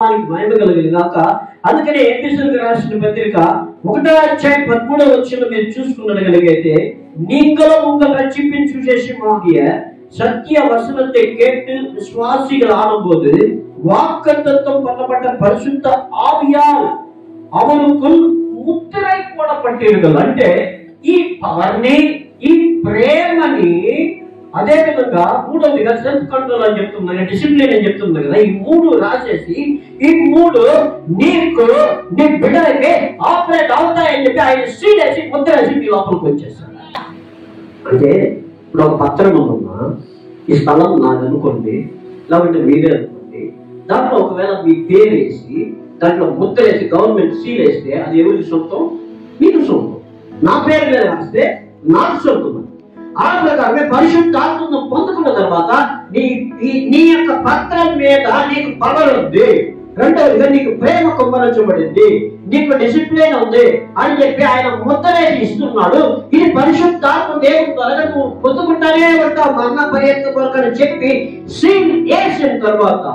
మహిమ కలిగింది కాక. అందుకనే ఎఫెసీయులకు రాసిన పత్రిక 1:13 మీరు చూసుకున్నట్లయితే நீங்கள உங்கள் ரட்சிப்பின் சுவிசேஷமாகிய சத்திய வசனத்தை கேட்டு விசுவாசிகள் ஆனபோது வாக்குத்தத்தம் பண்ணப்பட்ட பரிசுத்த ஆவியால் அவனுக்குள் ముద్రై పోడపట్టిరుగలు. అంటే ఈ పవర్ని, ఈ ప్రేమని, అదే విధంగా మూడవదిగా సెల్ఫ్ కంట్రోల్ అని చెప్తున్నా, డిసిప్లిన్ అని చెప్తుంది కదా, ఈ మూడు రాసేసి ఈ మూడు నీకు నీ బిడ్డలకి ఆపరేట్ అవుతాయని చెప్పి ఆయన సీడ్ వేసి ముద్ర వేసి మీ లోపలికి వచ్చేస్తాడు. అంటే ఇప్పుడు ఒక పత్రం ఉందమ్మా, ఈ స్థలం నాది అనుకోండి, లేకపోతే మీదే అనుకోండి, దాంట్లో ఒకవేళ మీ పేరు వేసి దాంట్లో ముద్ర వేసి గవర్నమెంట్ సీల్ వేస్తే అది ఎవరికి సొంతం? మీకు సొంతం. నా పేరు మీద రాస్తే నాకు సొంతం. ఆ ప్రకారమే పరిశుద్ధాత్మను పొందుకున్న తర్వాత నీ యొక్క పత్రం మీద నీకు పవర్ ఉంది. రెండవదిగా నీకు ప్రేమ కుమ్మరించబడింది, నీకు డిసిప్లిన్ ఉంది అని చెప్పి ఆయన ముద్రేసి ఇస్తున్నాడు. ఇది పరిశుద్ధాత్మ దేవుని ద్వారా నువ్వు పొందుకుంటానే ఉంటావు. మరణ పర్యంతం కొరకని చెప్పి సీల్ వేసిన తర్వాత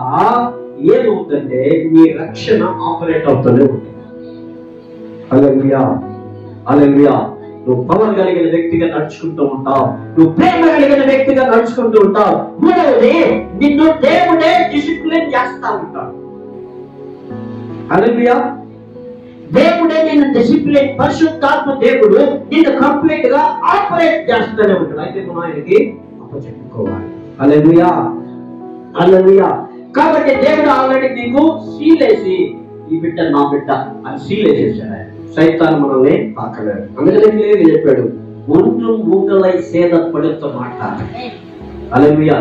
ఏమవుతుందంటే నీ రక్షణ ఆపరేట్ అవుతూనే ఉంటుంది. హల్లెలూయా, హల్లెలూయా. నువ్వు పవర్ కలిగిన వ్యక్తిగా నడుచుకుంటూ ఉంటావు, నువ్వు ప్రేమ కలిగిన వ్యక్తిగా నడుచుకుంటూ ఉంటావు. మూడవది, నిన్ను దేవుడే డిసిప్లిన్ చేస్తా ఉంటాడు. హల్లెలూయా. దేవుడే నిన్ను డిసిప్లిన్, పరిశుద్ధాత్మ దేవుడు నిన్ను కంప్లీట్ గా ఆపరేట్ చేస్తూనే ఉంటాడు. అయితే మనం ఆయనకి అప్పచెప్పుకోవాలి. హల్లెలూయా, హల్లెలూయా. కాబట్టి దేవుడు ఆల్రెడీ నీకు సీలేసి ఈ బిడ్డ నా బిడ్డ అని సీలేసేసాడు. ఆయన సైతాను మనల్ని తాకలేడు. అందుకనే చెప్పాడు, ఒంట్లు మూకలై సేద పడుతూ మాట్లాడు. హల్లెలూయా.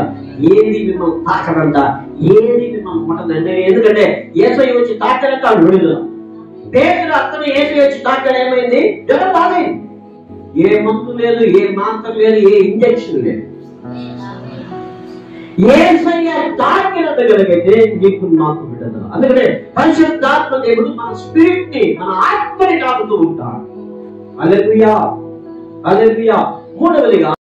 ఏది మిమ్మల్ని తాకడంట, ఏది మిమ్మల్ని ముట్టదండి. ఎందుకంటే యేసయ్య వచ్చి తాకడంట విడుదల. పేతురు అతను యేసయ్య వచ్చి తాకడం ఏమైంది? జ్వరం బాగైంది. ఏ మందు లేదు, ఏ మాత్రం లేదు, ఏ ఇంజక్షన్ లేదు. యేసయ్య తాకిన దగ్గరకైతే నీకు నాకు విడుదల. అందుకనే పరిశుద్ధాత్మ దేవుడు మన స్పిరిట్ ని, మన ఆత్మని తాకుతూ ఉంటాడు. హల్లెలూయా, హల్లెలూయా. మూడవదిగా